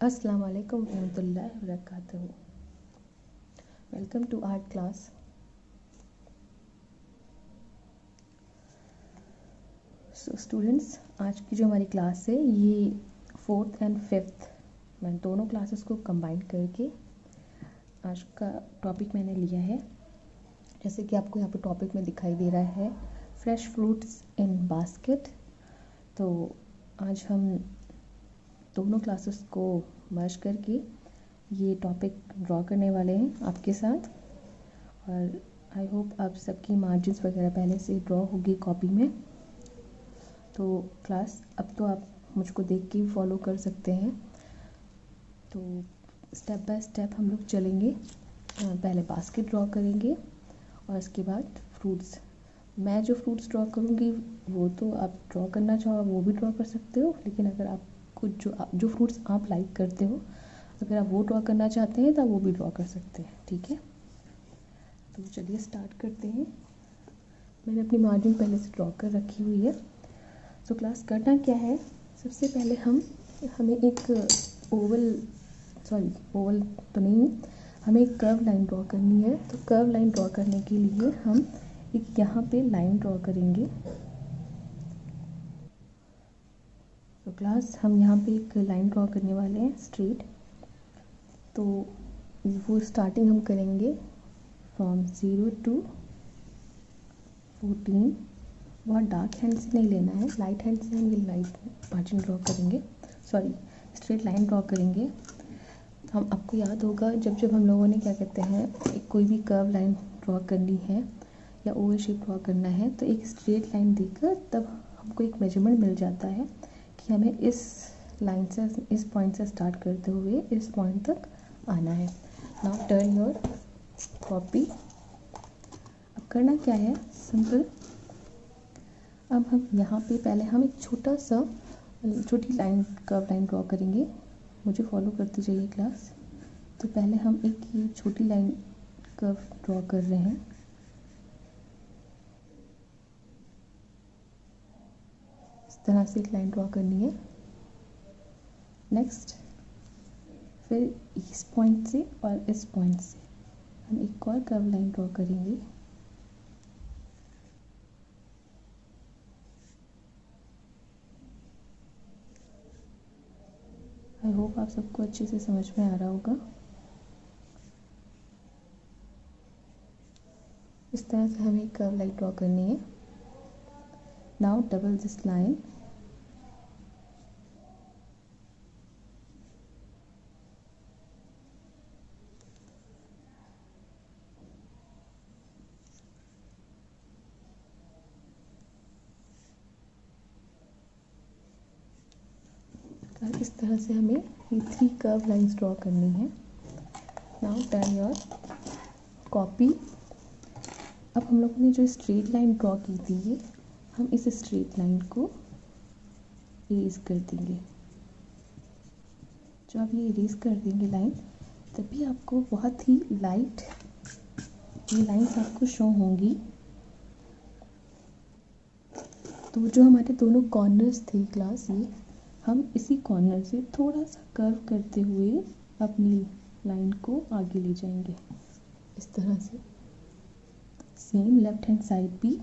अस्सलाम वालेकुम रहमतुल्लाहि व बरकातहू। Welcome to art class. So students, आज की जो हमारी क्लास है ये 4th एंड 5th मैं दोनों क्लासेस को कंबाइन करके आज का टॉपिक मैंने लिया है। जैसे कि आपको यहाँ पे टॉपिक में दिखाई दे रहा है फ्रेश फ्रूट्स इन बास्केट। तो आज हम दोनों क्लासेस को मर्ज करके ये टॉपिक ड्रॉ करने वाले हैं आपके साथ। और आई होप आप सबकी मार्जिन्स वगैरह पहले से ड्रॉ होगी कॉपी में। तो क्लास अब तो आप मुझको देख के फॉलो कर सकते हैं। तो स्टेप बाय स्टेप हम लोग चलेंगे। पहले बास्केट ड्रॉ करेंगे और इसके बाद फ्रूट्स। मैं जो फ्रूट्स ड्रॉ करूँगी वो तो आप ड्रॉ करना चाहो वो भी ड्रॉ कर सकते हो, लेकिन अगर आप कुछ जो फ्रूट्स आप लाइक करते हो अगर आप वो ड्रॉ करना चाहते हैं तो वो भी ड्रॉ कर सकते हैं, ठीक है। तो चलिए स्टार्ट करते हैं। मैंने अपनी मार्जिन पहले से ड्रॉ कर रखी हुई है। सो क्लास करना क्या है, सबसे पहले हमें एक ओवल तो नहीं, हमें एक कर्व लाइन ड्रॉ करनी है। तो कर्व लाइन ड्रॉ करने के लिए हम एक यहाँ पे लाइन ड्रॉ करेंगे। तो क्लास हम यहाँ पे एक लाइन ड्रॉ करने वाले हैं स्ट्रेट। तो वो स्टार्टिंग हम करेंगे फ्रॉम 0 to 14। बहुत डार्क हैंड से नहीं लेना है, लाइट हैंड से हम ये लाइट मार्जिन ड्रॉ करेंगे, स्ट्रेट लाइन ड्रॉ करेंगे। हम आपको याद होगा जब हम लोगों ने क्या कहते हैं कोई भी कर्व लाइन ड्रॉ करनी है या ओवल शेप ड्रॉ करना है तो एक स्ट्रेट लाइन देकर तब हमको एक मेजरमेंट मिल जाता है कि हमें इस लाइन से इस पॉइंट से स्टार्ट करते हुए इस पॉइंट तक आना है। Now turn your copy. अब करना क्या है, सिंपल। अब हम यहाँ पे पहले हम एक छोटी लाइन कर्व लाइन ड्रॉ करेंगे। मुझे फॉलो करते जाइए क्लास। तो पहले हम एक ये छोटी लाइन कर्व ड्रॉ कर रहे हैं। इस तरह से एक लाइन ड्रॉ करनी है। नेक्स्ट फिर इस पॉइंट से और इस पॉइंट से हम एक और कर्व लाइन ड्रॉ करेंगे। आई होप आप सबको अच्छे से समझ में आ रहा होगा। इस तरह से हमें एक कर्व लाइन ड्रॉ करनी है। Now double this line. इस तरह से हमें ये 3 कर्व लाइंस ड्रॉ करनी है। Now turn your copy. अब हम लोगों ने जो स्ट्रेट लाइन ड्रॉ की थी ये हम इस स्ट्रेट लाइन को इरेज कर देंगे। जो आप ये इरेज कर देंगे लाइन, तभी आपको बहुत ही लाइट ये लाइंस आपको शो होंगी। तो जो हमारे दोनों कॉर्नर्स थे क्लास, ये हम इसी कॉर्नर से थोड़ा सा कर्व करते हुए अपनी लाइन को आगे ले जाएंगे इस तरह से। सेम लेफ्ट हैंड साइड भी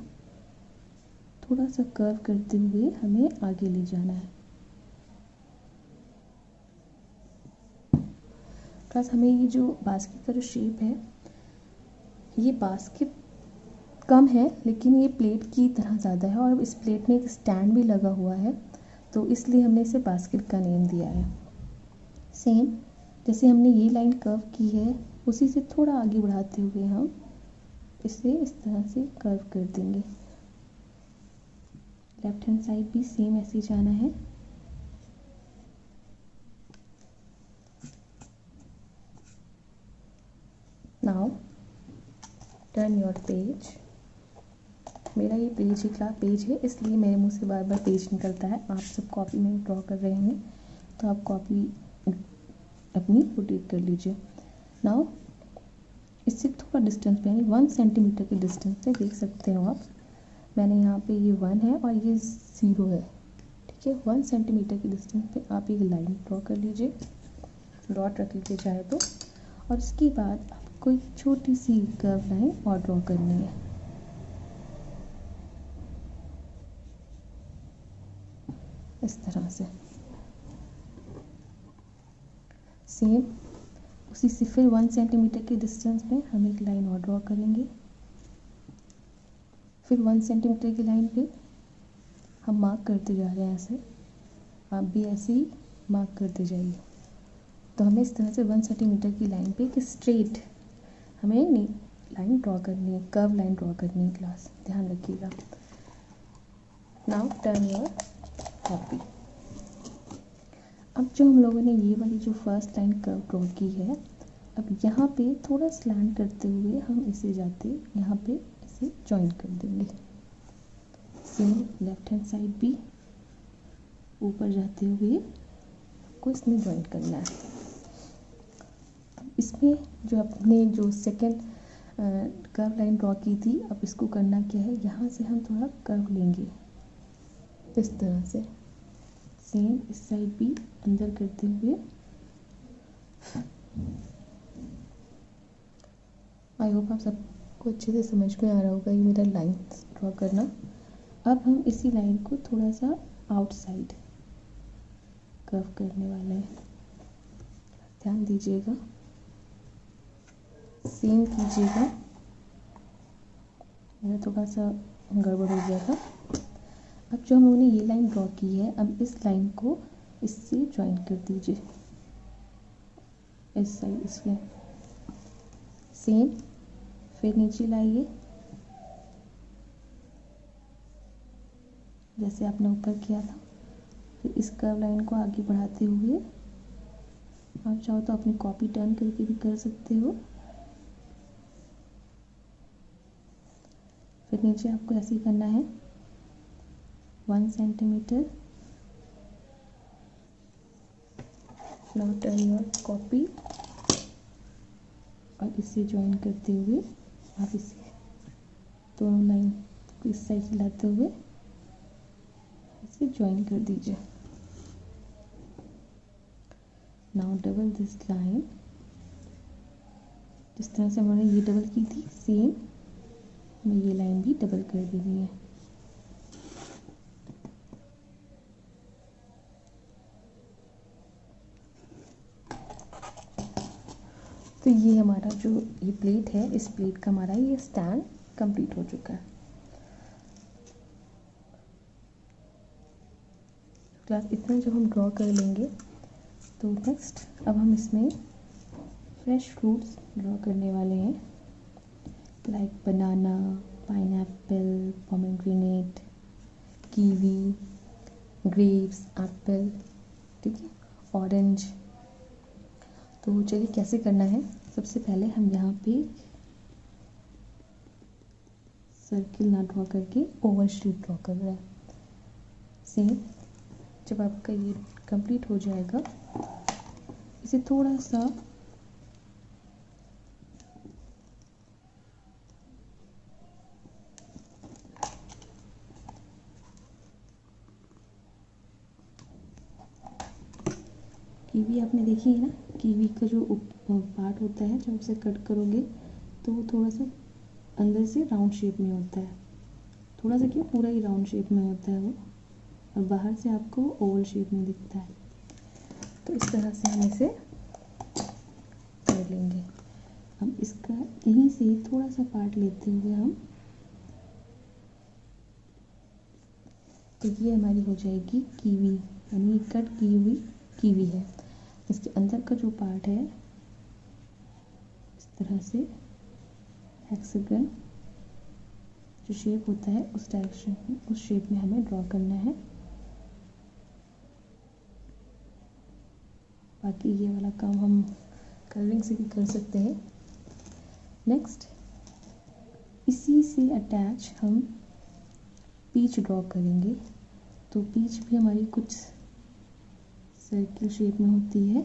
थोड़ा सा कर्व करते हुए हमें आगे ले जाना है। प्लस हमें ये जो बास्केट का जो शेप है, ये बास्केट कम है लेकिन ये प्लेट की तरह ज़्यादा है और इस प्लेट में एक स्टैंड भी लगा हुआ है, तो इसलिए हमने इसे बास्केट का नेम दिया है। सेम जैसे हमने ये लाइन कर्व की है उसी से थोड़ा आगे बढ़ाते हुए हम इसे इस तरह से कर्व कर देंगे। लेफ्ट हैंड साइड भी सेम ऐसे जाना है। Now turn your page. मेरा ये पेज है इसलिए मेरे मुंह से बार बार पेज निकलता है। आप सब कॉपी में ड्रॉ कर रहे होंगे तो आप कॉपी अपनी रोटेट कर लीजिए। नाउ इससे थोड़ा डिस्टेंस पे यानी 1 सेंटीमीटर के डिस्टेंस पे देख सकते हो आप। मैंने यहाँ पे ये 1 है और ये 0 है, ठीक है। 1 सेंटीमीटर के डिस्टेंस पे आप एक लाइन ड्रॉ कर लीजिए। डॉट रख लीजिए चाहे तो। और उसके बाद आपको एक छोटी सी कर्व लाइन और ड्रॉ करनी है। इस तरह से सेम उसी से फिर 1 सेंटीमीटर के डिस्टेंस में हम एक लाइन और ड्रॉ करेंगे। फिर 1 सेंटीमीटर की लाइन पे हम मार्क करते जा रहे हैं ऐसे, आप भी ऐसे ही मार्क करते जाइए। तो हमें इस तरह से 1 सेंटीमीटर की लाइन पे एक स्ट्रेट हमें लाइन ड्रॉ करनी है, कर्व लाइन ड्रॉ करनी है क्लास, ध्यान रखिएगा। Now turn your copy. अब जो हम लोगों ने ये वाली जो फर्स्ट लाइन कर्व ड्रॉ की है, अब यहाँ पे थोड़ा स्लैंट करते हुए हम इसे जाते यहाँ पे इसे जॉइन कर देंगे। सेम लेफ्ट हैंड साइड भी ऊपर जाते हुए आपको इसमें जॉइन करना है। अब इसमें जो आपने जो सेकेंड कर्व लाइन ड्रॉ की थी, अब इसको करना क्या है, यहाँ से हम थोड़ा कर्व लेंगे इस तरह से। सेम इस साइड भी अंदर करते हुए। आई होप आप सबको अच्छे से समझ में आ रहा होगा ये मेरा लाइन ड्रॉ करना। अब हम इसी लाइन को थोड़ा सा आउटसाइड कर्व करने वाले हैं, ध्यान दीजिएगा। सेम कीजिएगा, मेरा थोड़ा सा गड़बड़ हो गया था। अब जो हम लोगों ने ये लाइन ड्रॉ की है, अब इस लाइन को इससे ज्वाइन कर दीजिए इस साइड इसके। सेम फिर नीचे लाइए जैसे आपने ऊपर किया था। फिर इस कर्व लाइन को आगे बढ़ाते हुए आप चाहो तो अपनी कॉपी टर्न करके भी कर सकते हो। फिर नीचे आपको ऐसे ही करना है, 1 centimetre. Now turn your copy और इसे ज्वाइन करते हुए आप इसे दोनों लाइन को इस साइड से लाते हुए इसे ज्वाइन कर दीजिए। नाउ डबल दिस लाइन, जिस तरह से हमने ये डबल की थी, सेम हमें ये लाइन भी डबल कर देनी है। तो ये हमारा जो ये प्लेट है, इस प्लेट का हमारा ये स्टैंड कंप्लीट हो चुका है। क्लास इतना जब हम ड्रॉ कर लेंगे तो नेक्स्ट अब हम इसमें फ्रेश फ्रूट्स ड्रॉ करने वाले हैं, like banana, pineapple, pomegranate, kiwi, grapes, apple, ठीक है, ऑरेंज। तो चलिए कैसे करना है। सबसे पहले हम यहाँ पे सर्किल ना ड्रॉ करके ओवल शेप ड्रॉ कर रहे हैं। सेम जब आपका ये कंप्लीट हो जाएगा, इसे थोड़ा सा कीवी आपने देखी है ना, कीवी का जो पार्ट होता है जब उसे कट करोगे तो वो थोड़ा सा अंदर से राउंड शेप में होता है, थोड़ा सा क्यों, पूरा ही राउंड शेप में होता है वो, और बाहर से आपको ओवल शेप में दिखता है। तो इस तरह से हम इसे कर लेंगे। हम इसका यहीं से थोड़ा सा पार्ट लेते हुए हम, तो ये हमारी हो जाएगी कीवी, यानी कट की हुई कीवी है। इसके अंदर का जो पार्ट है इस तरह से हेक्सागन जो शेप होता है उस डायरेक्शन में, उस शेप में हमें ड्रॉ करना है। बाकी ये वाला काम हम कलरिंग से भी कर सकते हैं। नेक्स्ट इसी से अटैच हम पीच ड्रॉ करेंगे। तो पीच भी हमारी कुछ सर्किल शेप में होती है,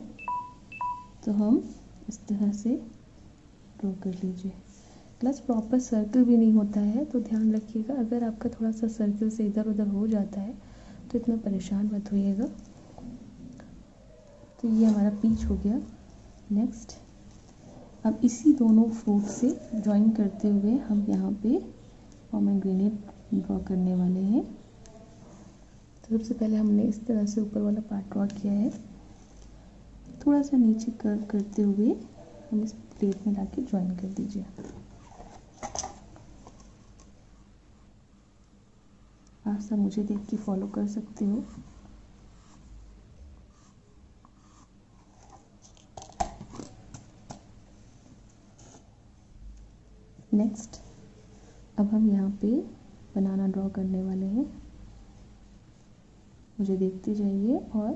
तो हम इस तरह से ड्रॉ कर लीजिए। प्लस प्रॉपर सर्किल भी नहीं होता है, तो ध्यान रखिएगा, अगर आपका थोड़ा सा सर्किल से इधर उधर हो जाता है तो इतना परेशान मत होइएगा। तो ये हमारा पीच हो गया। नेक्स्ट अब इसी दोनों फ्रूट से ज्वाइन करते हुए हम यहाँ पे पोमेग्रेनेट ड्रॉ करने वाले हैं। तो सबसे पहले हमने इस तरह से ऊपर वाला पार्ट ड्रॉ किया है, थोड़ा सा नीचे कर्व करते हुए हम इस प्लेट में लाके ज्वाइन कर दीजिए। आप सब मुझे देख के फॉलो कर सकते हो। नेक्स्ट अब हम यहाँ पे बनाना ड्रॉ करने वाले हैं, मुझे देखते जाइए और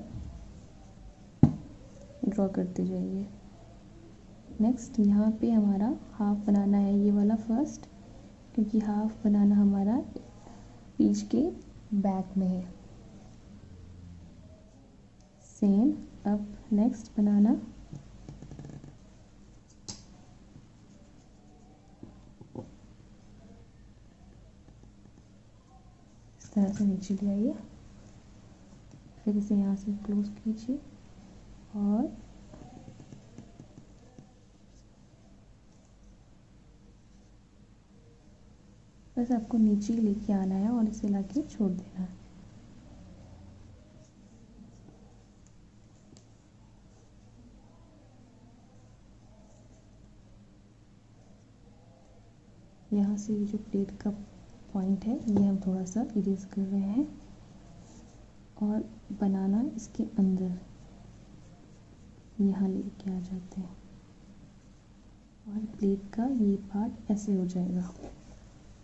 ड्रॉ करते जाइए। नेक्स्ट यहाँ पे हमारा हाफ बनाना है, ये वाला फर्स्ट, क्योंकि हाफ बनाना हमारा पीच के बैक में है। सेम अब नेक्स्ट बनाना इस तरह से नीचे ले आइए, फिर इसे यहाँ से क्लोज कीजिए और बस आपको नीचे ही लेके आना है और इसे लाके छोड़ देना है। यहाँ से ये जो प्लेट का पॉइंट है ये हम थोड़ा सा इरेज कर रहे हैं और बनाना इसके अंदर यहाँ लेके आ जाते हैं और प्लेट का ये पार्ट ऐसे हो जाएगा।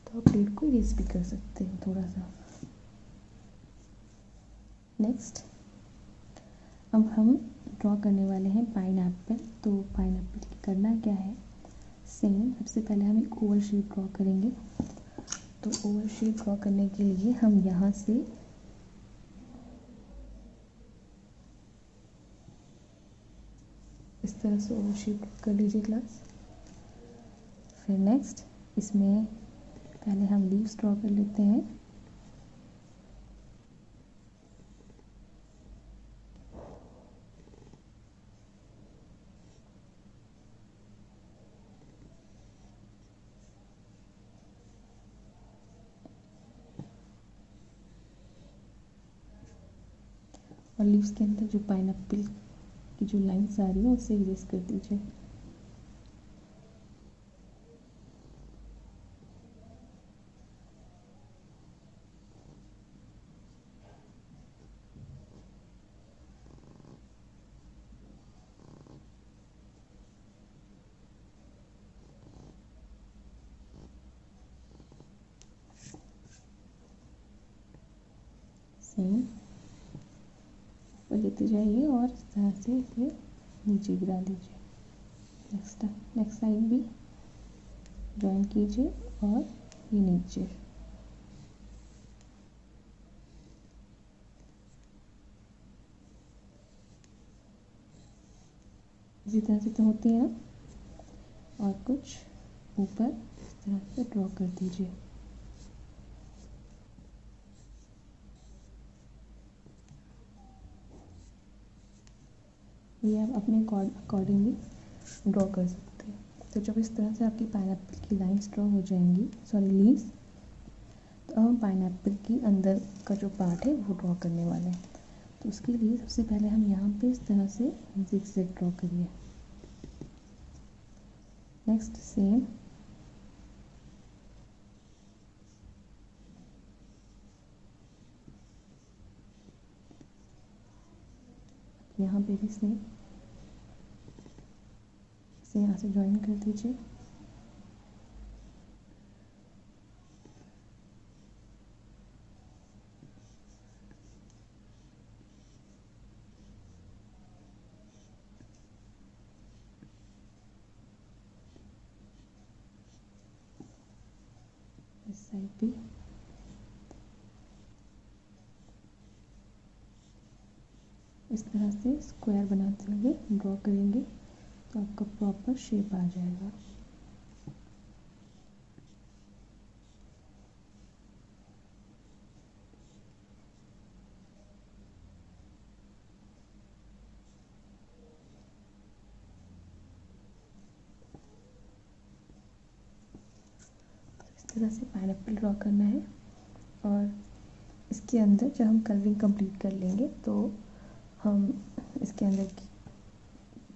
तो आप प्लेट को इरेज भी कर सकते हैं थोड़ा सा। नेक्स्ट अब हम ड्रॉ करने वाले हैं पाइनएप्पल। तो पाइनएप्पल की करना क्या है, सेम सबसे पहले हम एक ओवल शेप ड्रॉ करेंगे। तो ओवल शेप ड्रॉ करने के लिए हम यहाँ से इस तरह से ओवल शेप कर लीजिए क्लास। फिर नेक्स्ट इसमें पहले हम लीव्स ड्रॉ कर लेते हैं। और लीव्स के अंदर जो पाइनएप्पल की जो लाइन्स आ रही है उसे इरेज कर दीजिए। सेम लेते जाइए और इस तरह से इसे नीचे गिरा दीजिए। नेक्स्ट साइड भी ज्वाइन कीजिए और ये नीचे। इसी तरह से तो होती है ना, और कुछ ऊपर इस तरह से ड्रॉ कर दीजिए। ये आप अपने अकॉर्डिंगली ड्रॉ कर सकते हैं। तो जब इस तरह से आपकी पाइनएप्पल की लाइंस ड्रॉ हो जाएंगी, सॉरी लीव्स, तो अब हम पाइनएप्पल की अंदर का जो पार्ट है वो ड्रॉ करने वाले हैं। तो उसके लिए सबसे पहले हम यहाँ पे इस तरह से ज़िगज़ैग ड्रॉ करिए। नेक्स्ट सेम यहाँ पे भी सेम, इसे यहाँ से ज्वाइन कर दीजिए। इस साइड भी इस तरह से स्क्वायर बनाते हुए ड्रॉ करेंगे तो आपका प्रॉपर शेप आ जाएगा। तरह से पाइनएप्पल ड्रॉ करना है और इसके अंदर जब हम कलरिंग कंप्लीट कर लेंगे तो हम इसके अंदर की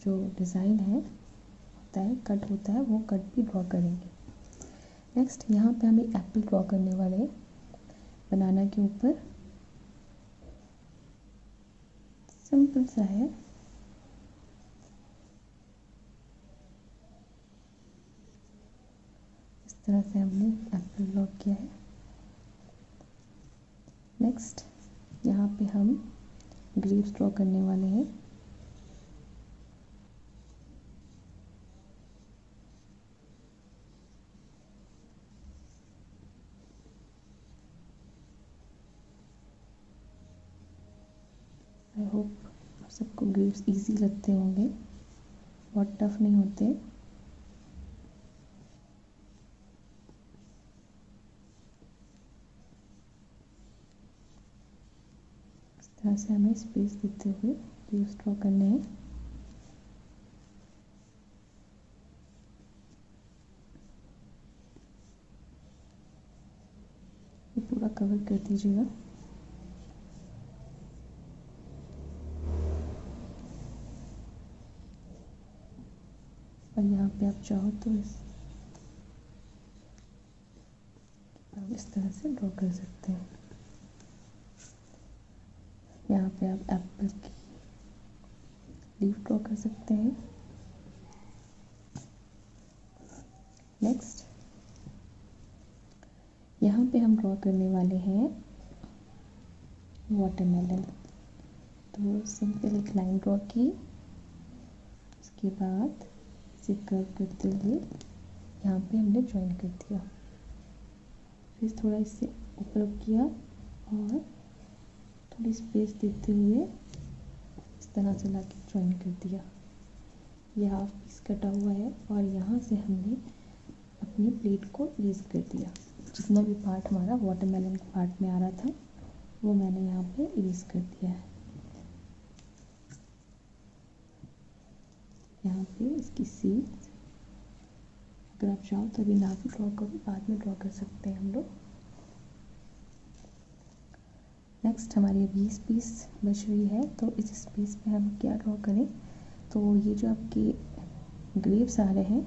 जो डिज़ाइन है होता है कट होता है वो कट भी ड्रॉ करेंगे। नेक्स्ट यहाँ पे हम एक एप्पल ड्रॉ करने वाले हैं बनाना के ऊपर। सिंपल सा है। इस तरह से हमने एप्पल ड्रॉ किया है। नेक्स्ट यहाँ पे हम ग्रेप्स ड्रॉ करने वाले हैं। आई होप आप सबको ग्रेप्स इजी लगते होंगे, बहुत टफ नहीं होते। इस तरह से हमें स्पेस देते हुए ग्रेप्स ड्रॉ करने हैं। ये पूरा कवर कर दीजिएगा। और यहाँ पे आप चाहो तो इस तरह से ड्रॉ कर सकते हैं। यहाँ पे आप एप्पल की लीफ ड्रॉ कर सकते हैं। नेक्स्ट यहाँ पे हम ड्रॉ करने वाले हैं वाटरमेलन। तो सिंपल एक लाइन ड्रॉ की, उसके बाद इसे कर्व करते हुए यहाँ पे हमने ज्वाइन कर दिया, फिर थोड़ा इससे ऊपर किया और थोड़ी स्पेस देते हुए इस तरह से लाके ज्वाइन कर दिया। यह हाफ पीस कटा हुआ है और यहाँ से हमने अपनी प्लेट को इरेज कर दिया। जितना भी पार्ट हमारा वाटरमेलन के पार्ट में आ रहा था वो मैंने यहाँ पे इरेज कर दिया है। यहाँ पे इसकी सीड्स अगर आप चाहो तो अभी ना भी ड्रॉ करो, बाद में ड्रॉ कर सकते हैं हम लोग। नेक्स्ट हमारी अभी स्पेस बच रही है, तो इस स्पेस पे हम क्या ड्रॉ करें। तो ये जो आपके ग्रेप्स आ रहे हैं,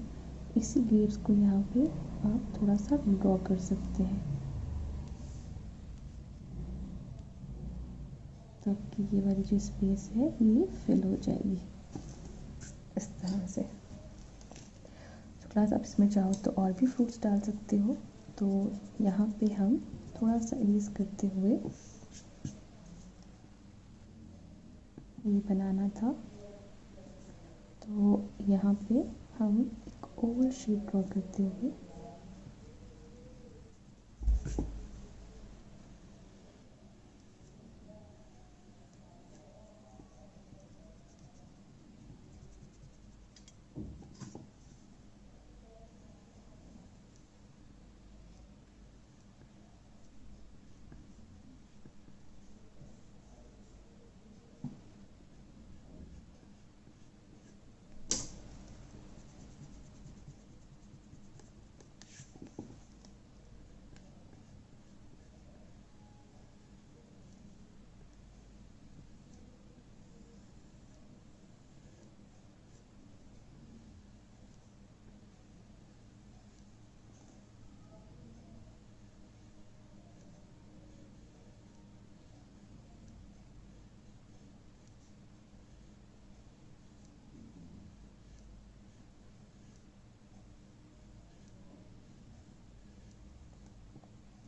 इसी ग्रेप्स को यहाँ पे आप थोड़ा सा ड्रॉ कर सकते हैं, तो आपकी ये वाली जो स्पेस है ये फिल हो जाएगी इस तरह से। तो क्लास आप इसमें चाहो तो और भी फ्रूट्स डाल सकते हो। तो यहाँ पे हम थोड़ा सा इरेज करते हुए, ये बनाना था तो यहाँ पे हम एक ओवल शेप ड्रॉ करते हुए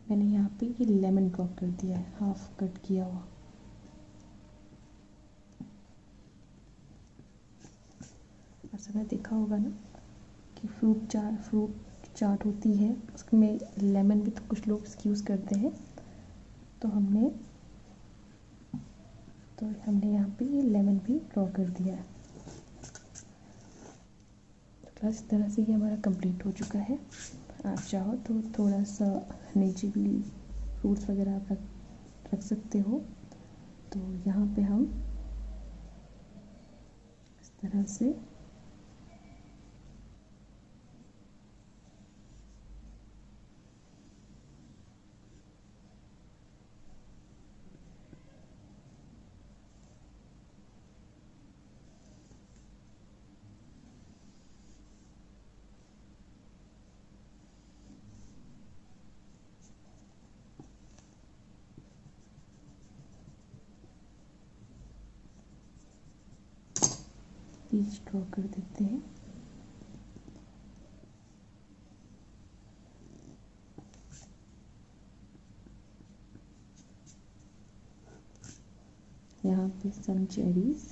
मैंने यहाँ पे ये लेमन ड्रॉ कर दिया है, हाफ कट किया हुआ। और सबने देखा होगा ना कि फ्रूट चाट होती है, उसमें लेमन भी तो कुछ लोग यूज़ करते हैं। तो हमने यहाँ पे ये लेमन भी ड्रॉ कर दिया है। तो क्लास इस तरह से ये हमारा कंप्लीट हो चुका है। आप चाहो तो थोड़ा सा नीचे भी फ्रूट्स वगैरह आप रख सकते हो। तो यहाँ पे हम इस तरह से बीच ड्रॉ कर देते हैं। यहाँ पे सम चेरीज,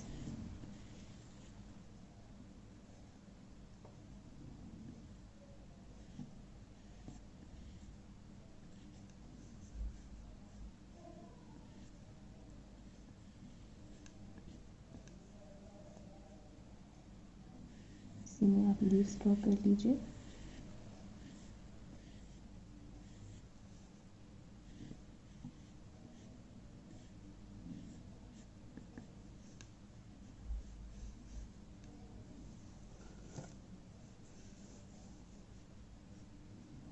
इसी में आप लीव्स ड्रॉ कर लीजिए।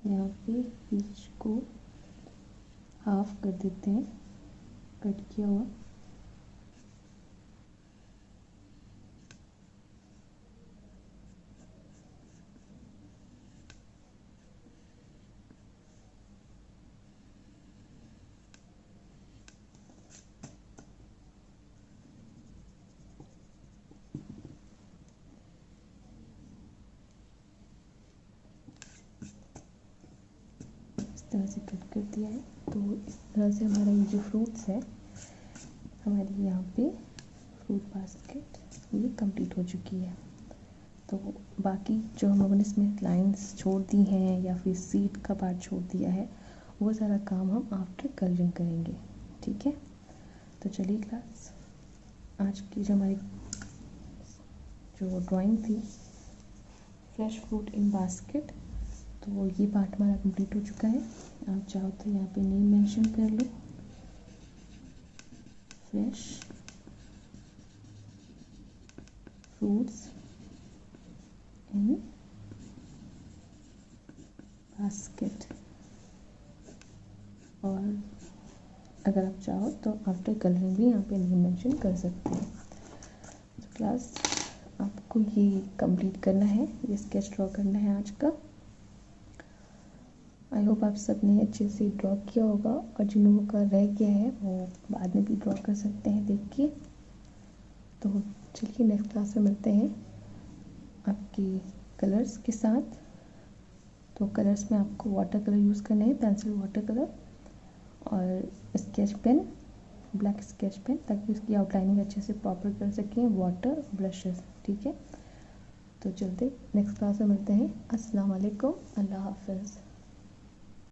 यहाँ पे बीच को हाफ कर देते हैं, कट किया हुआ। इस तरह से कट कर दिया है। तो इस तरह से हमारा ये जो फ्रूट्स है, हमारी यहाँ पे फ्रूट बास्केट ये कंप्लीट हो चुकी है। तो बाकी जो हम लोगों ने इसमें लाइंस छोड़ दी हैं या फिर सीट का पार्ट छोड़ दिया है, वो सारा काम हम आफ्टर कलरिंग करेंगे। ठीक है, तो चलिए क्लास, आज की जो हमारी जो ड्राइंग थी फ्रेश फ्रूट इन बास्केट, तो ये पार्ट हमारा कंप्लीट हो चुका है। आप चाहो तो यहाँ पे नेम मेंशन कर लो, फ्रेश फ्रूट्स इन बास्केट, और अगर आप चाहो तो आफ्टर कलरिंग भी यहाँ पे नेम मेंशन कर सकते हैं। तो क्लास, आपको ये कंप्लीट करना है, ये स्केच ड्रॉ करना है आज का। आई होप आप सब ने अच्छे से ड्रॉ किया होगा, और जिन लोगों का रह गया है वो बाद में भी ड्रॉ कर सकते हैं देख के। तो चलिए नेक्स्ट क्लास में मिलते हैं आपके कलर्स के साथ। तो कलर्स में आपको वाटर कलर यूज़ करने हैं, पेंसिल वाटर कलर और sketch pen, black sketch pen, ताकि उसकी आउटलाइनिंग अच्छे से प्रॉपर कर सकें, वाटर ब्रशेस। ठीक है, तो चलते नेक्स्ट क्लास में मिलते हैं। अस्सलाम वालेकुम, अल्लाह हाफ़िज़।